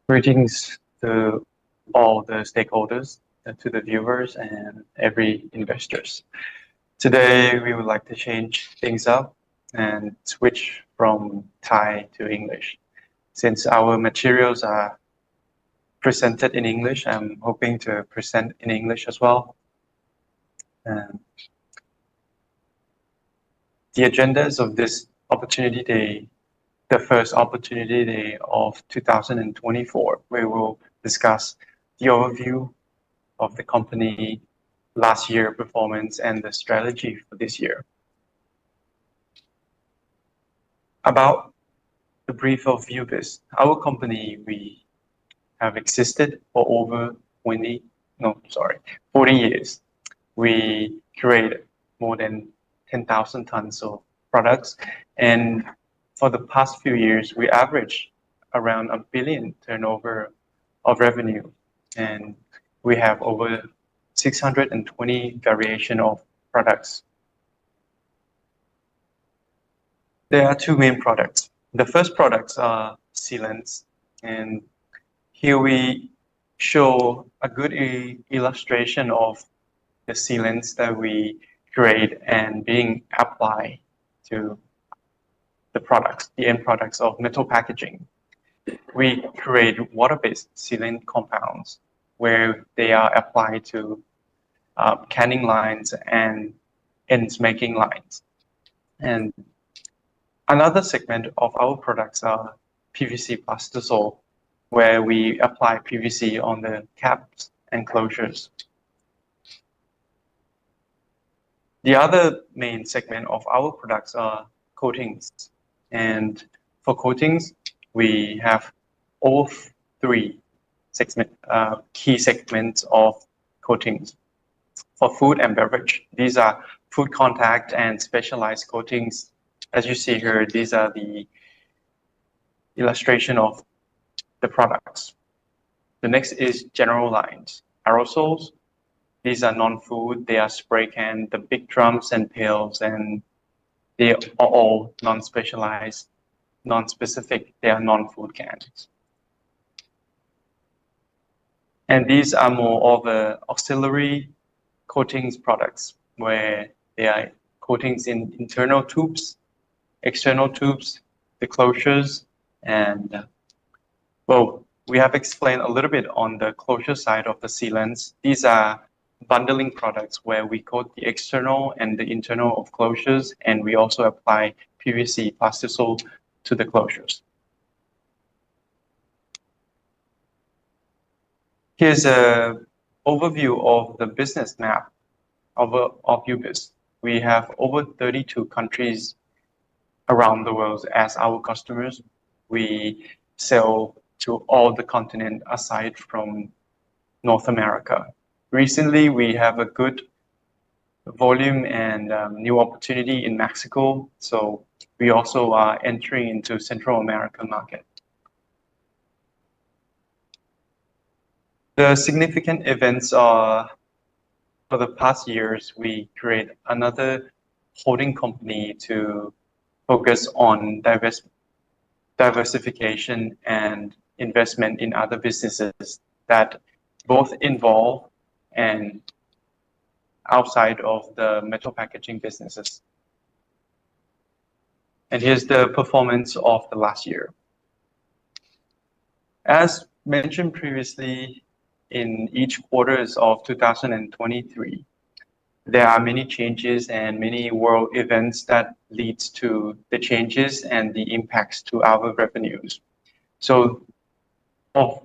Greetings to all the stakeholders, to the viewers and every investors. Today, we would like to change things up and switch from Thai to English. Since our materials are presented in English, I'm hoping to present in English as well. The agendas of this opportunity day, the first opportunity day of 2024, we will discuss the overview of the company last year performance and the strategy for this year. About the brief of UBIS, our company, we have existed for over 40 years. We create more than 10,000 tons of products, and for the past few years, we average around $1 billion turnover of revenue, and we have over 620 variation of products. There are two main products. The first products are sealants, and here we show a good illustration of the sealants that we create and being applied to the products, the end products of metal packaging. We create water-based sealant compounds where they are applied to canning lines and ends making lines. And another segment of our products are PVC plastisol, where we apply PVC on the caps and closures. The other main segment of our products are coatings. And for coatings, we have all three key segments of coatings. For food and beverage, these are food contact and specialized coatings. As you see here, these are the illustration of the products. The next is general lines. Aerosols, these are non-food, they are spray can, the big drums and pails, and they are all non-specialized, non-specific, they are non-food cans. And these are more of the auxiliary coatings products, where they are coatings in internal tubes, external tubes, the closures, and well, we have explained a little bit on the closure side of the sealants. These are bundling products where we coat the external and the internal of closures, and we also apply PVC plastisol to the closures. Here's an overview of the business map of UBIS. We have over 32 countries around the world as our customers. We sell to all the continent aside from North America. Recently, we have a good volume and new opportunity in Mexico. So we also are entering into Central American market. The significant events are, for the past years, we create another holding company to focus on diversification and investment in other businesses that both involve and outside of the metal packaging businesses. And here's the performance of the last year. As mentioned previously, in each quarters of 2023, there are many changes and many world events that leads to the changes and the impacts to our revenues. So of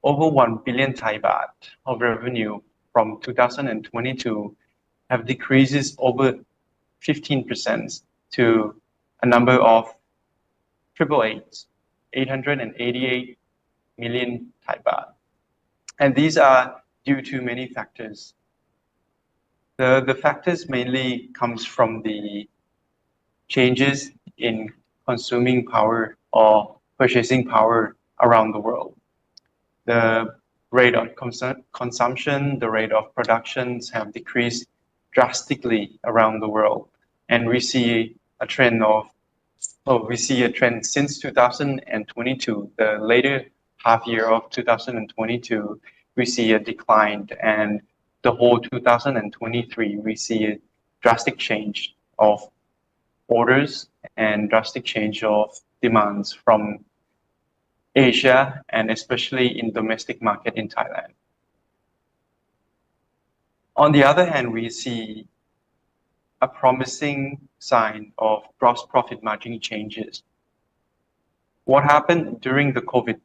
over 1 billion Thai baht of revenue from 2022 have decreases over 15% to a number of 888 million Thai baht. And these are due to many factors. The factors mainly comes from the changes in consuming power or purchasing power around the world. The rate of consumption, the rate of productions have decreased drastically around the world. And we see a trend since 2022, the later half year of 2022, we see a decline, and the whole 2023, we see a drastic change of orders and drastic change of demands from Asia and especially in domestic market in Thailand. On the other hand, we see a promising sign of gross profit margin changes. What happened during the COVID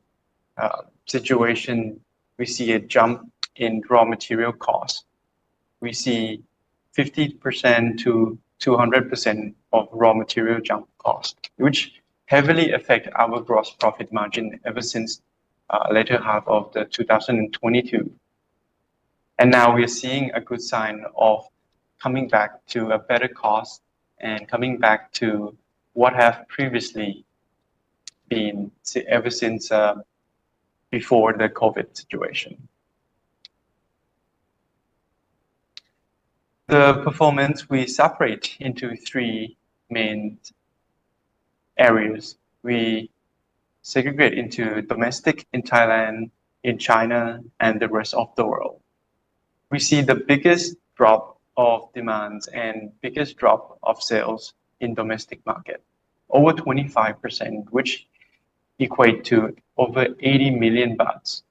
situation, we see a jump in raw material costs. We see 50% to 200% of raw material jump cost, which heavily affect our gross profit margin ever since later half of the 2022. And now we're seeing a good sign of coming back to a better cost and coming back to what have previously been ever since before the COVID situation. The performance we separate into three main areas. We segregate into domestic in Thailand, in China, and the rest of the world. We see the biggest drop of demands and biggest drop of sales in domestic market, over 25%, which equate to over 80 million bahts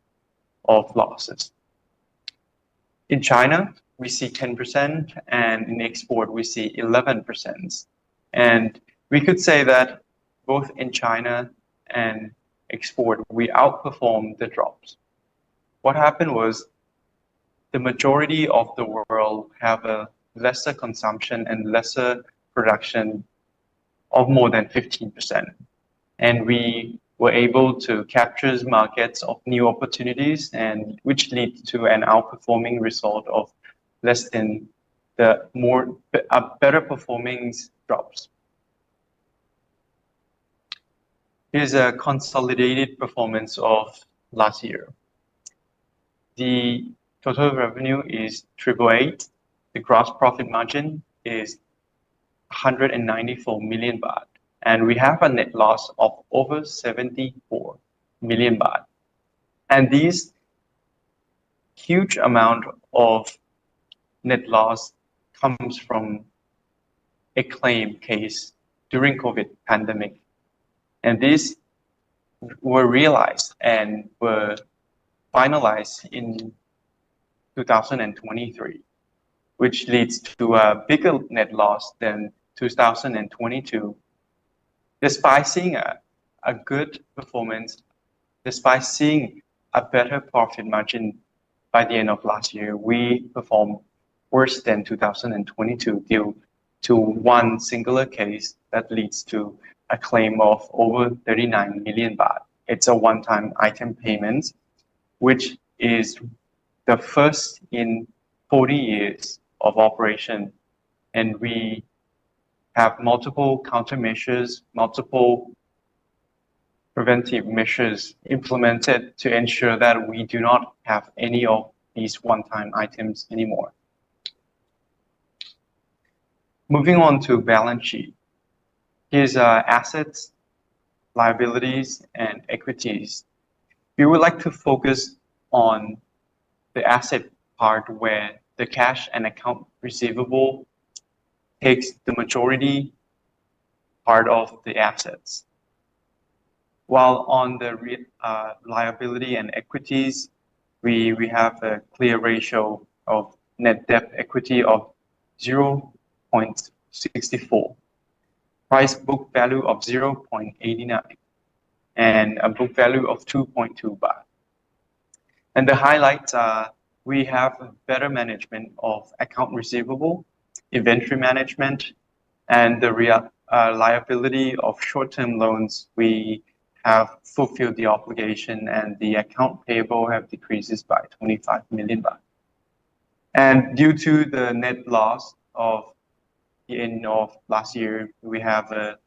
of losses. In China, we see 10%, and in export, we see 11%. And we could say that both in China and export, we outperformed the drops. What happened was the majority of the world have a lesser consumption and lesser production of more than 15%. And we were able to capture markets of new opportunities, and which lead to an outperforming result of less than the better performing drops. Here's a consolidated performance of last year. The total revenue is 888. The gross profit margin is 194 million baht. And we have a net loss of over 74 million baht. And these huge amount of net loss comes from a claim case during COVID pandemic. And these were realized and were finalized in 2023, which leads to a bigger net loss than 2022. Despite seeing a good performance, despite seeing a better profit margin by the end of last year, we performed worse than 2022 due to one singular case that leads to a claim of over 39 million baht. It's a one-time item payment, which is the first in 40 years of operation. And we have multiple countermeasures, multiple preventive measures implemented to ensure that we do not have any of these one-time items anymore. Moving on to balance sheet. Here's assets, liabilities, and equities. We would like to focus on the asset part where the cash and account receivable takes the majority part of the assets. While on the liability and equities, we have a clear ratio of net debt equity of 0.64, price book value of 0.89, and a book value of 2.2 baht. And the highlights are we have a better management of account receivable, inventory management, and the liability of short-term loans. We have fulfilled the obligation, and the account payable have decreases by 25 million baht. And due to the net loss of the end of last year, we have a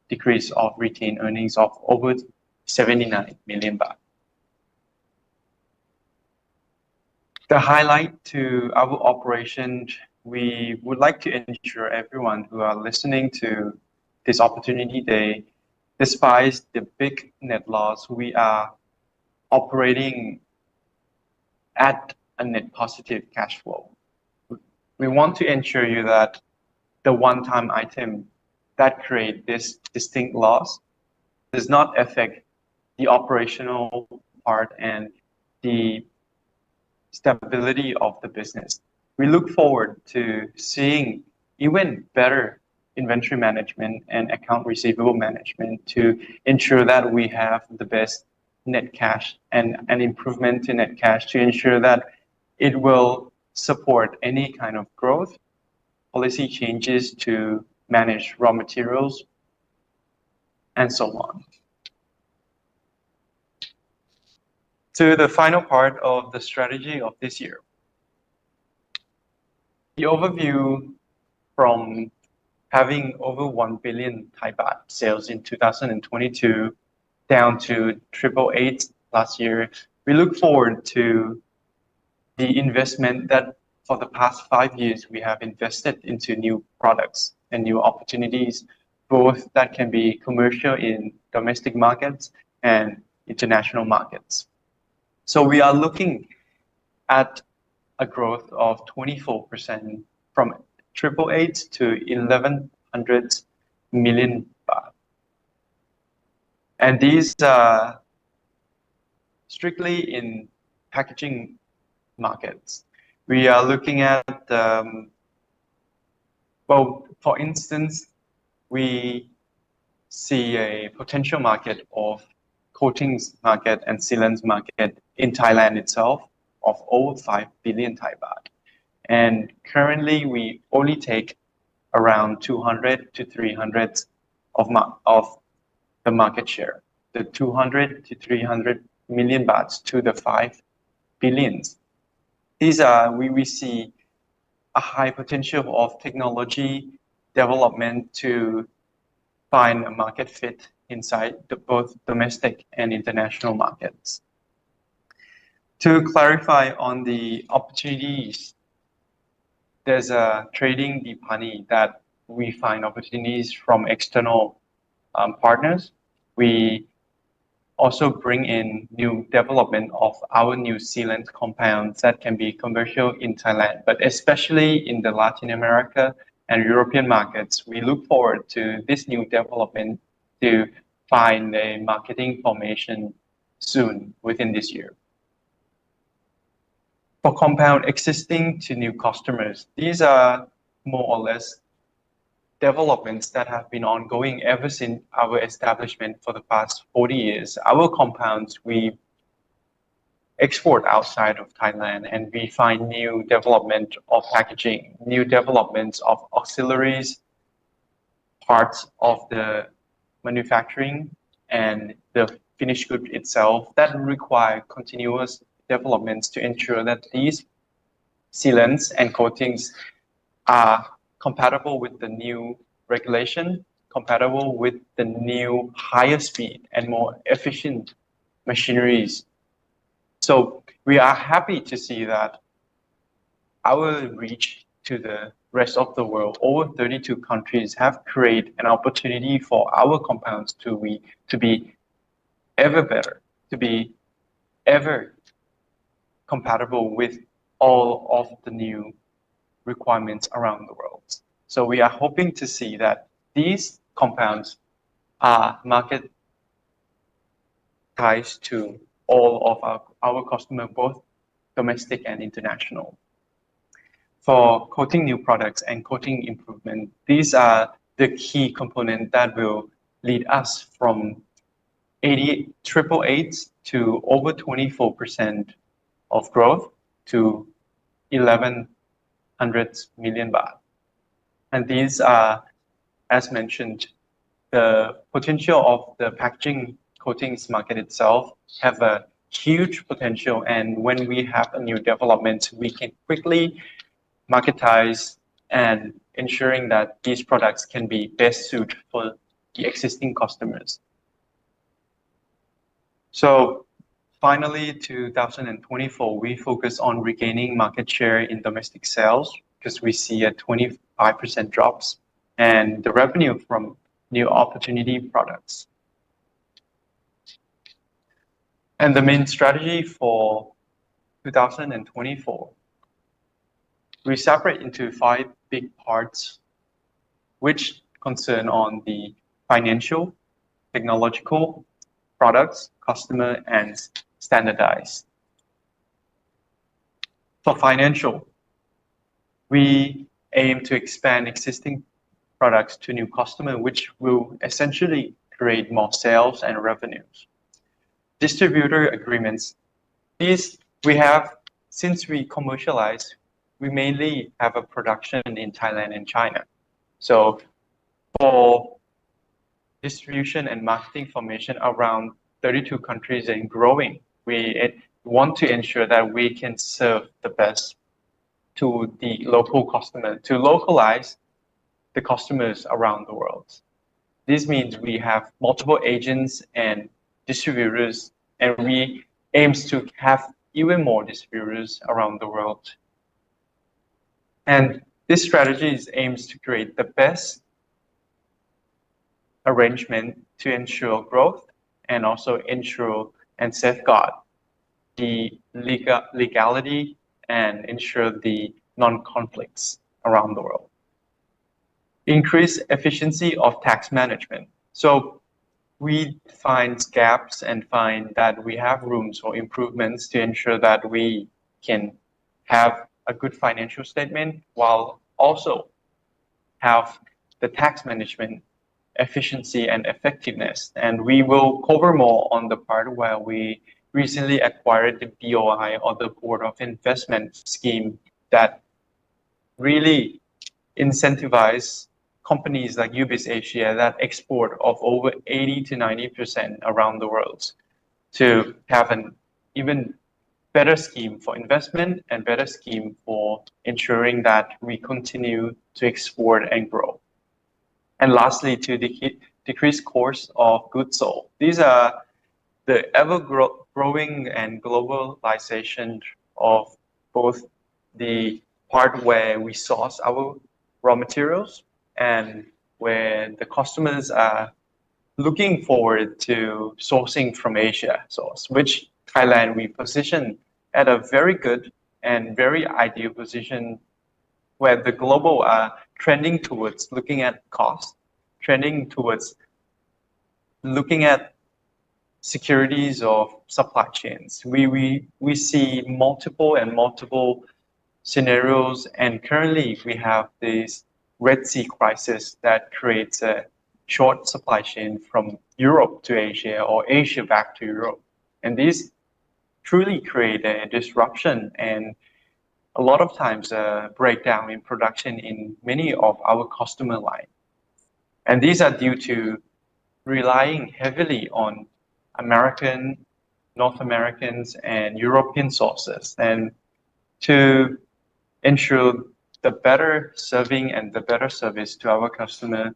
decrease of retained earnings of over 79 million baht. The highlight to our operation, we would like to ensure everyone who are listening to this opportunity day, despite the big net loss, we are operating at a net positive cash flow. We want to ensure you that the one-time item that create this distinct loss does not affect the operational part and the stability of the business. We look forward to seeing even better inventory management and account receivable management to ensure that we have the best net cash and an improvement to net cash to ensure that it will support any kind of growth, policy changes to manage raw materials, and so on. To the final part of the strategy of this year. The overview from having over 1 billion Thai baht sales in 2022 down to 888 last year, we look forward to the investment that for the past 5 years we have invested into new products and new opportunities, both that can be commercial in domestic markets and international markets. So we are looking at a growth of 24% from 888 to 1100 million baht. And these are strictly in packaging markets. We are looking at, well, for instance, we see a potential market of coatings market and sealants market in Thailand itself of over 5 billion Thai baht. And currently we only take around 200 to 300 of the market share, the 200 to 300 million bahts to the 5 billions. These are, we see a high potential of technology development to find a market fit inside both domestic and international markets. To clarify on the opportunities, there's a trading deep honey that we find opportunities from external partners. We also bring in new development of our new sealant compounds that can be commercial in Thailand, but especially in the Latin America and European markets. We look forward to this new development to find a marketing formation soon within this year. For compound existing to new customers, these are more or less developments that have been ongoing ever since our establishment for the past 40 years. Our compounds, we export outside of Thailand and we find new development of packaging, new developments of auxiliaries, parts of the manufacturing and the finished good itself that require continuous developments to ensure that these sealants and coatings are compatible with the new regulation, compatible with the new higher speed and more efficient machineries. So we are happy to see that our reach to the rest of the world, over 32 countries have created an opportunity for our compounds to be ever better, to be ever compatible with all of the new requirements around the world. So we are hoping to see that these compounds are market ties to all of our customers, both domestic and international. For coating new products and coating improvement, these are the key components that will lead us from 888 to over 24% of growth to 1100 million baht. And these are, as mentioned, the potential of the packaging coatings market itself have a huge potential. And when we have a new development, we can quickly marketize and ensuring that these products can be best suited for the existing customers. So finally, 2024, we focus on regaining market share in domestic sales because we see a 25% drops and the revenue from new opportunity products. And the main strategy for 2024, we separate into 5 big parts, which concern on the financial, technological, products, customer, and standardized. For financial, we aim to expand existing products to new customers, which will essentially create more sales and revenues. Distributor agreements. These we have, since we commercialize, we mainly have a production in Thailand and China. So for distribution and marketing formation around 32 countries and growing, we want to ensure that we can serve the best to the local customer, to localize the customers around the world. This means we have multiple agents and distributors, and we aims to have even more distributors around the world. And this strategy aims to create the best arrangement to ensure growth and also ensure and safeguard the legality and ensure the non-conflicts around the world. Increase efficiency of tax management. So we find gaps and find that we have rooms for improvements to ensure that we can have a good financial statement while also have the tax management efficiency and effectiveness. And we will cover more on the part where we recently acquired the BOI, or the Board of Investment scheme, that really incentivize companies like UBIS Asia that export of over 80 to 90% around the world to have an even better scheme for investment and better scheme for ensuring that we continue to export and grow. And lastly, to decrease cost of goods sold. These are the ever-growing and globalization of both the part where we source our raw materials and where the customers are looking forward to sourcing from Asia source, which Thailand we position at a very good and very ideal position where the global are trending towards looking at cost, trending towards looking at securities of supply chains. We see multiple scenarios, and currently we have this Red Sea crisis that creates a short supply chain from Europe to Asia or Asia back to Europe. And these truly create a disruption and a lot of times a breakdown in production in many of our customer lines. And these are due to relying heavily on American, North Americans, and European sources. And to ensure the better serving and the better service to our customer,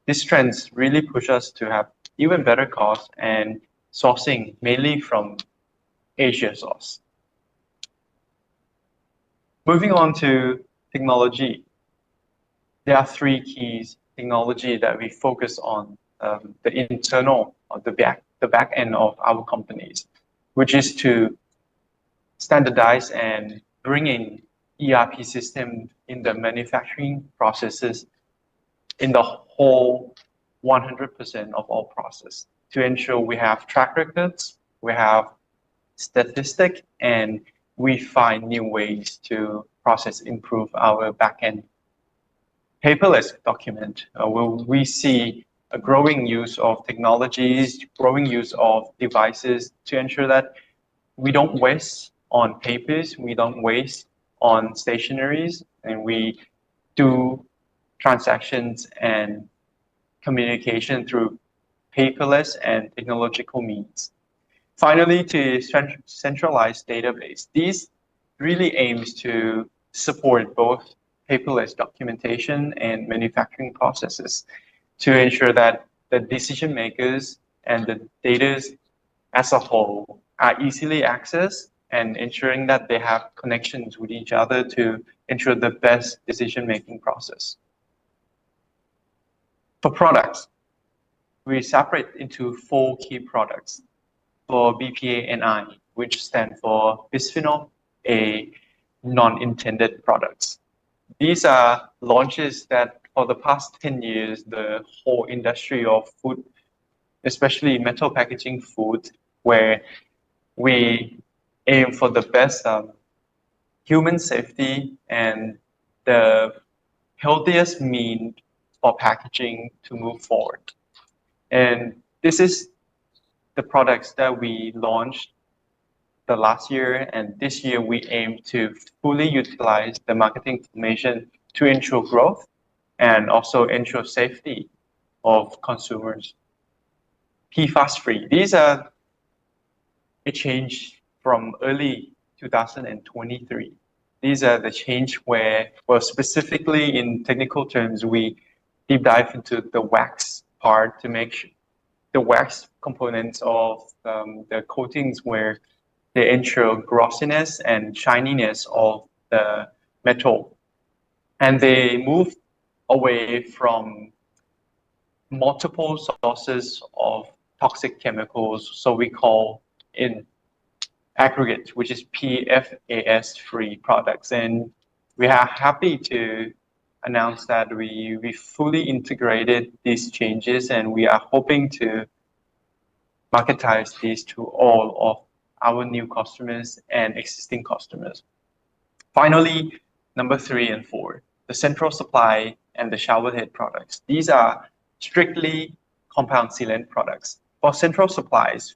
these trends really push us to have even better costs and sourcing mainly from Asia source. Moving on to technology, there are 3 keys technology that we focus on, the internal or the back end of our companies, which is to standardize and bring in ERP system in the manufacturing processes in the whole 100% of all process to ensure we have track records, we have statistic, and we find new ways to process, improve our backend. Paperless document, we see a growing use of technologies, growing use of devices to ensure that we don't waste on papers, we don't waste on stationaries, and we do transactions and communication through paperless and technological means. Finally, to centralized database. These really aims to support both paperless documentation and manufacturing processes to ensure that the decision makers and the data as a whole are easily accessed and ensuring that they have connections with each other to ensure the best decision-making process. For products, we separate into 4 key products. for BPA-NI, which stand for bisphenol A non-intended products. These are launches that for the past 10 years, the whole industry of food, especially metal packaging food, where we aim for the best human safety and the healthiest mean for packaging to move forward. And this is the products that we launched the last year, and this year we aim to fully utilize the marketing information to ensure growth and also ensure safety of consumers. PFAS free. These are a change from early 2023. These are the change where, well, specifically in technical terms, we deep dive into the wax part to make sure the wax components of the coatings where they ensure glossiness and shininess of the metal. And they move away from multiple sources of toxic chemicals, so we call in aggregate, which is PFAS free products. And we are happy to announce that we fully integrated these changes, and we are hoping to marketize these to all of our new customers and existing customers. Finally, number 3 and 4, the central supply and the showerhead products. These are strictly compound sealant products. For central supplies,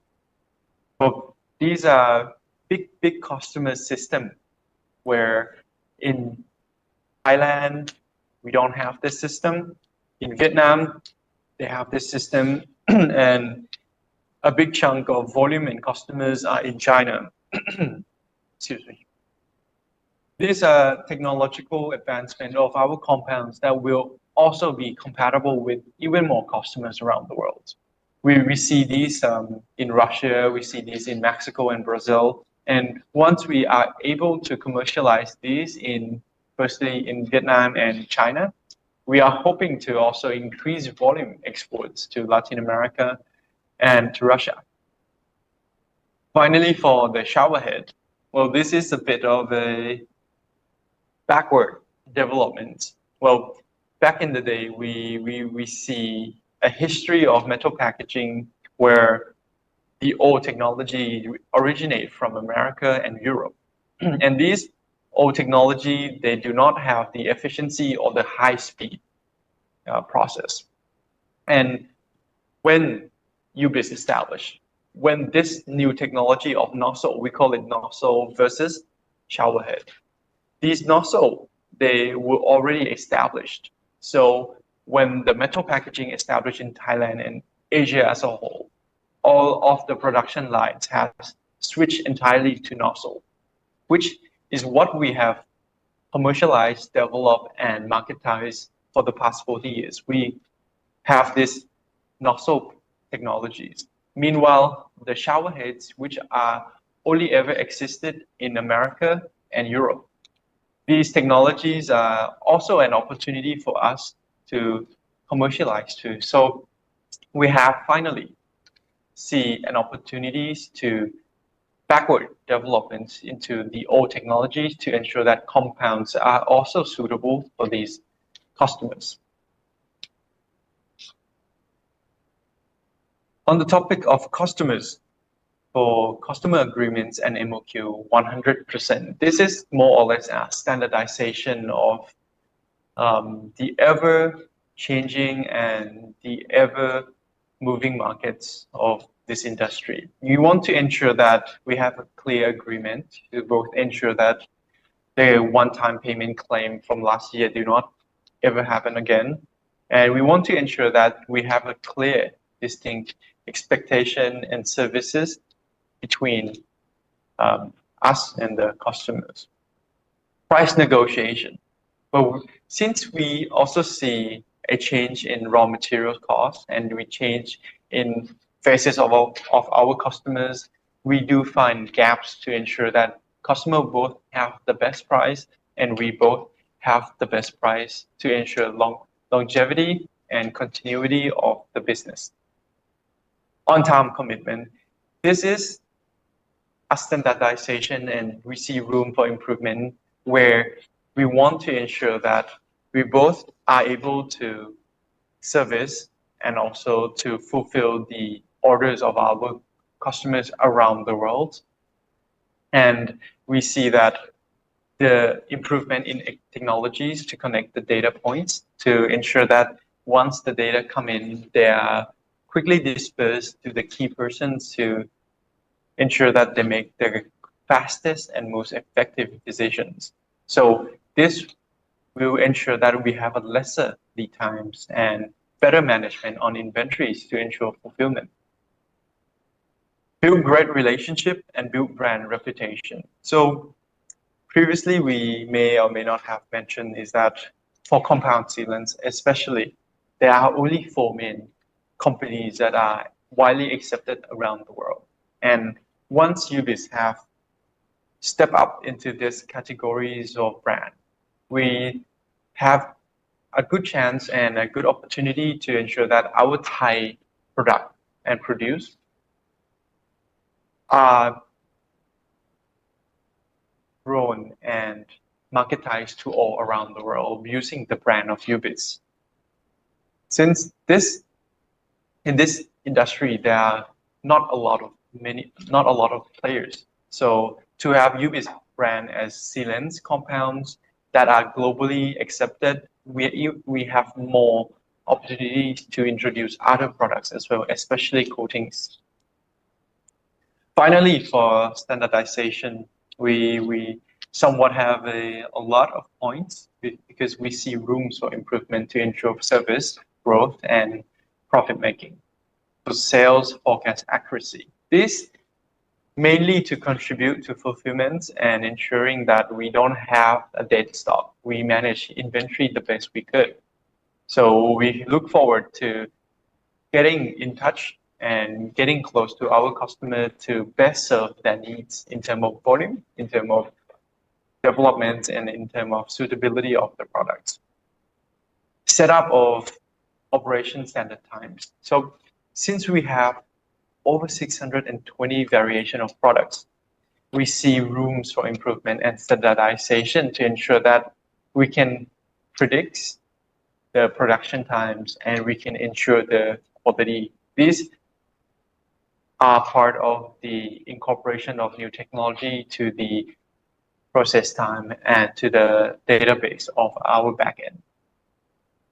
well, these are big customer system where in Thailand, we don't have this system. In Vietnam, they have this system and a big chunk of volume and customers are in China. Excuse me. These are technological advancement of our compounds that will also be compatible with even more customers around the world. We see these in Russia, we see these in Mexico and Brazil. And once we are able to commercialize these firstly in Vietnam and China, we are hoping to also increase volume exports to Latin America and to Russia. Finally, for the showerhead, well, this is a bit of a backward development. Well, back in the day, we see a history of metal packaging where the old technology originate from America and Europe. And these old technology, they do not have the efficiency or the high speed process. And when UBIS established, when this new technology of nozzle, we call it nozzle versus showerhead. These nozzle, they were already established. So when the metal packaging established in Thailand and Asia as a whole, all of the production lines have switched entirely to nozzle, which is what we have commercialized, developed, and marketized for the past 40 years. We have this nozzle technologies. Meanwhile, the showerheads, which are only ever existed in America and Europe, these technologies are also an opportunity for us to commercialize too. So we have finally see an opportunities to backward development into the old technologies to ensure that compounds are also suitable for these customers. On the topic of customers, for customer agreements and MOQ 100%, this is more or less a standardization of the ever-changing and the ever-moving markets of this industry. You want to ensure that we have a clear agreement to both ensure that the one-time payment claim from last year do not ever happen again. And we want to ensure that we have a clear, distinct expectation and services between us and the customers. Price negotiation. But since we also see a change in raw material costs and we change in phases of our customers, we do find gaps to ensure that customer both have the best price and we both have the best price to ensure longevity and continuity of the business. On-time commitment. This is a standardization, and we see room for improvement where we want to ensure that we both are able to service and also to fulfill the orders of our customers around the world. And we see that the improvement in technologies to connect the data points to ensure that once the data come in, they are quickly dispersed to the key persons to ensure that they make the fastest and most effective decisions. So this will ensure that we have a lesser lead times and better management on inventories to ensure fulfillment. Build great relationship and build brand reputation. So previously, we may or may not have mentioned is that for compound sealants, especially, there are only 4 main companies that are widely accepted around the world. And once UBIS have stepped up into these categories of brand, we have a good chance and a good opportunity to ensure that our Thai product and produce are grown and marketized to all around the world using the brand of UBIS. Since in this industry, there are not a lot of players. So to have UBIS brand as sealants compounds that are globally accepted, we have more opportunities to introduce other products as well, especially coatings. Finally, for standardization, we somewhat have a lot of points because we see rooms for improvement to ensure service, growth, and profit making. So sales forecast accuracy. This mainly to contribute to fulfillment and ensuring that we don't have a dead stock. We manage inventory the best we could. So we look forward to getting in touch and getting close to our customer to best serve their needs in terms of volume, in terms of development, and in terms of suitability of the products. Setup of operation standard times. So since we have over 620 variation of products, we see rooms for improvement and standardization to ensure that we can predict the production times and we can ensure the quality. These are part of the incorporation of new technology to the process time and to the database of our backend.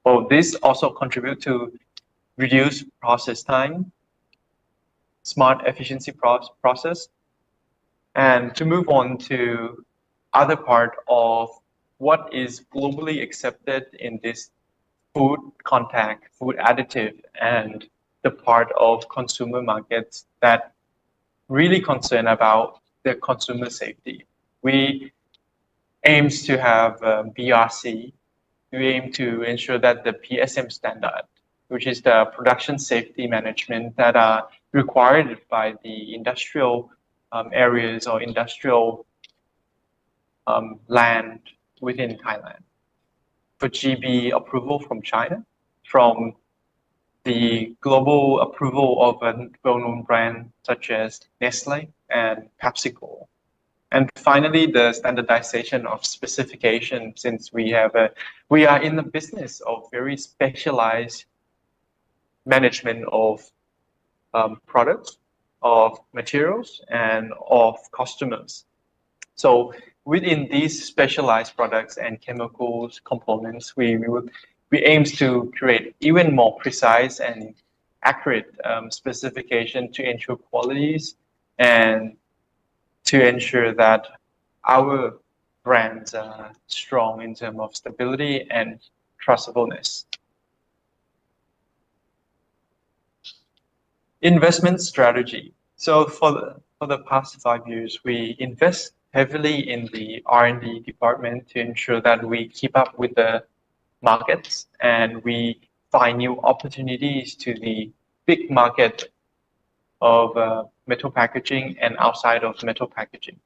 So this also contribute to reduce process time, smart efficiency process, and to move on to other part of what is globally accepted in this food contact, food additive, and the part of consumer markets that really concern about the consumer safety. We aims to have BRC. We aim to ensure that the PSM standard, which is the production safety management that are required by the industrial areas or industrial land within Thailand. For GB approval from China, from the global approval of a well-known brand such as Nestle and PepsiCo. And finally, the standardization of specification, since we are in the business of very specialized management of products, of materials, and of customers. So within these specialized products and chemicals components, we aim to create even more precise and accurate specification to ensure qualities and to ensure that our brands are strong in terms of stability and trustworthiness. Investment strategy. So for the past 5 years, we invest heavily in the R&D department to ensure that we keep up with the markets and we find new opportunities to the big market of metal packaging and outside of metal packaging.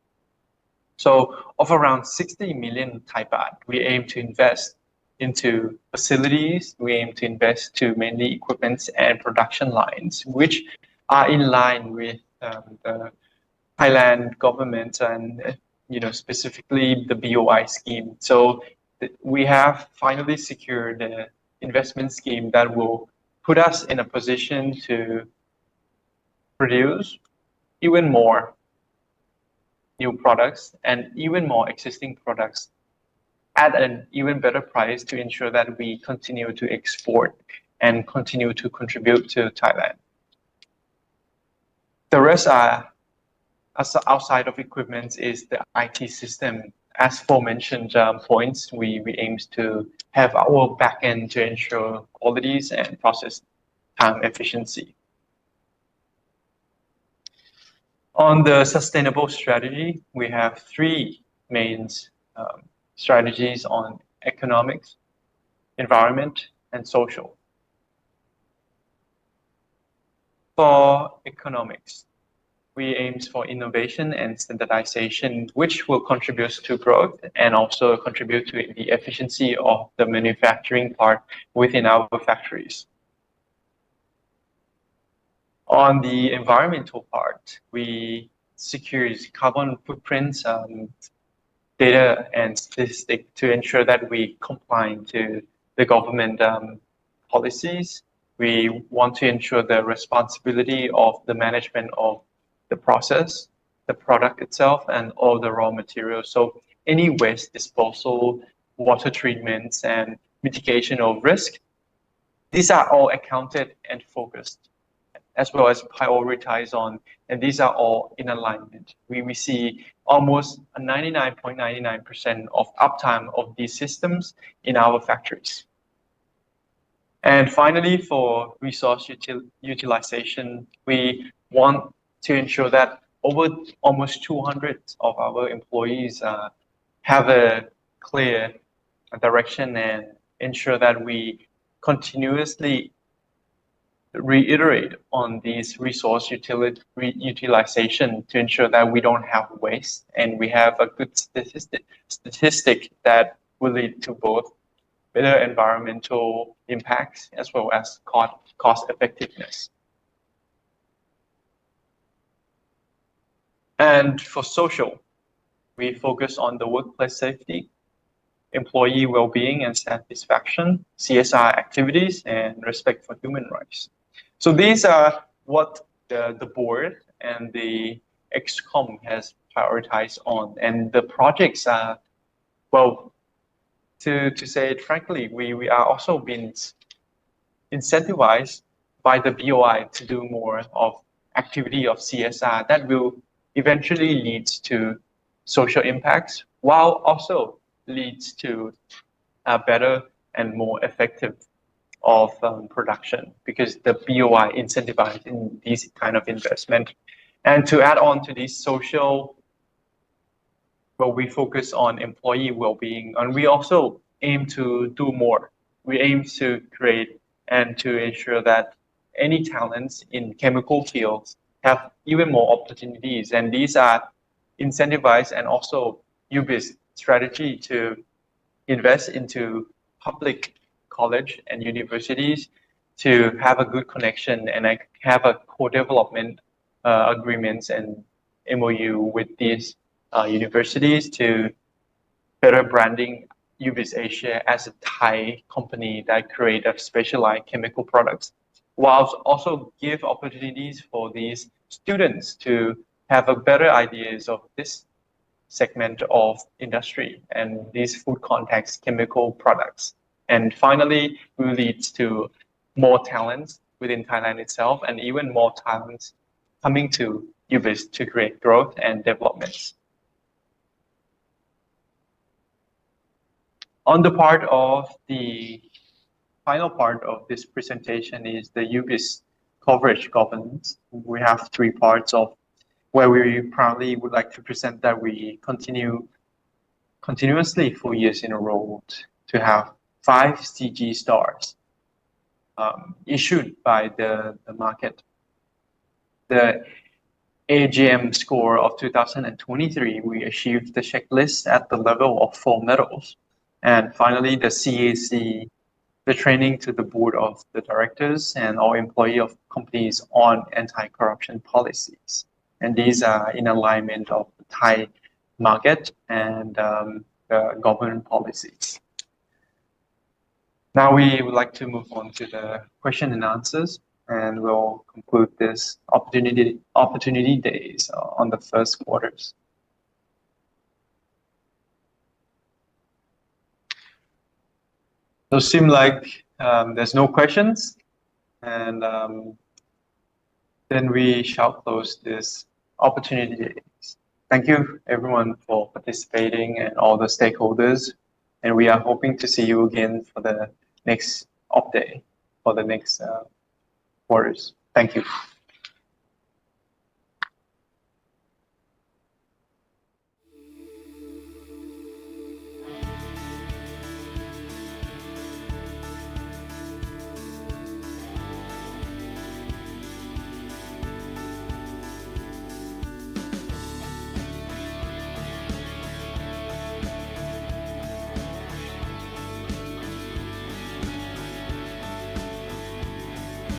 So of around 60 million Thai baht, we aim to invest into facilities. We aim to invest to mainly equipments and production lines, which are in line with the Thailand government and specifically the BOI scheme. So we have finally secured the investment scheme that will put us in a position to produce even more new products and even more existing products at an even better price to ensure that we continue to export and continue to contribute to Thailand. The rest are outside of equipment is the IT system. As aforementioned points, we aim to have our backend to ensure qualities and process time efficiency. On the sustainable strategy, we have three main strategies on economics, environment, and social. For economics, we aim for innovation and standardization, which will contribute to growth and also contribute to the efficiency of the manufacturing part within our factories. On the environmental part, we secure carbon footprints, data and statistics to ensure that we comply to the government policies. We want to ensure the responsibility of the management of the process, the product itself, and all the raw materials. So any waste disposal, water treatments, and mitigation of risk, these are all accounted and focused, as well as prioritized on, and these are all in alignment. We see almost 99.99% of uptime of these systems in our factories. And finally, for resource utilization, we want to ensure that over almost 200 of our employees have a clear direction and ensure that we continuously reiterate on these resource utilization to ensure that we don't have waste and we have a good statistic that will lead to both better environmental impacts as well as cost effectiveness. And for social, we focus on the workplace safety, employee well-being and satisfaction, CSR activities, and respect for human rights. So these are what the board and the ExCom has prioritized on, and the projects are, well, to say it frankly, we are also being incentivized by the BOI to do more of activity of CSR that will eventually lead to social impacts, while also leads to a better and more effective of production, because the BOI incentivized in these kind of investment. And to add on to these social, well, we focus on employee well-being, and we also aim to do more. We aim to create and to ensure that any talents in chemical fields have even more opportunities, and these are incentivized, and also UBIS strategy to invest into public college and universities to have a good connection and have a co-development agreements and MOU with these universities to better branding UBIS Asia as a Thai company that create a specialized chemical products, while also give opportunities for these students to have a better ideas of this segment of industry and these food context chemical products. And finally, will lead to more talents within Thailand itself and even more talents coming to UBIS to create growth and developments. On the part of the final part of this presentation is the UBIS coverage governance. We have three parts of where we proudly would like to present that we continuously for years in a row to have 5 CG stars issued by the market. The AGM score of 2023, we achieved the checklist at the level of 4 medals. And finally, the CAC the training to the board of the directors and all employee of companies on anti-corruption policies. And these are in alignment of the Thai market and the government policies. Now we would like to move on to the question and answers, and we'll conclude this opportunity days on the first quarters. So it seems like there's no questions, and then we shall close this opportunity days. Thank you everyone for participating and all the stakeholders, and we are hoping to see you again for the next Oppday for the next quarters. Thank you.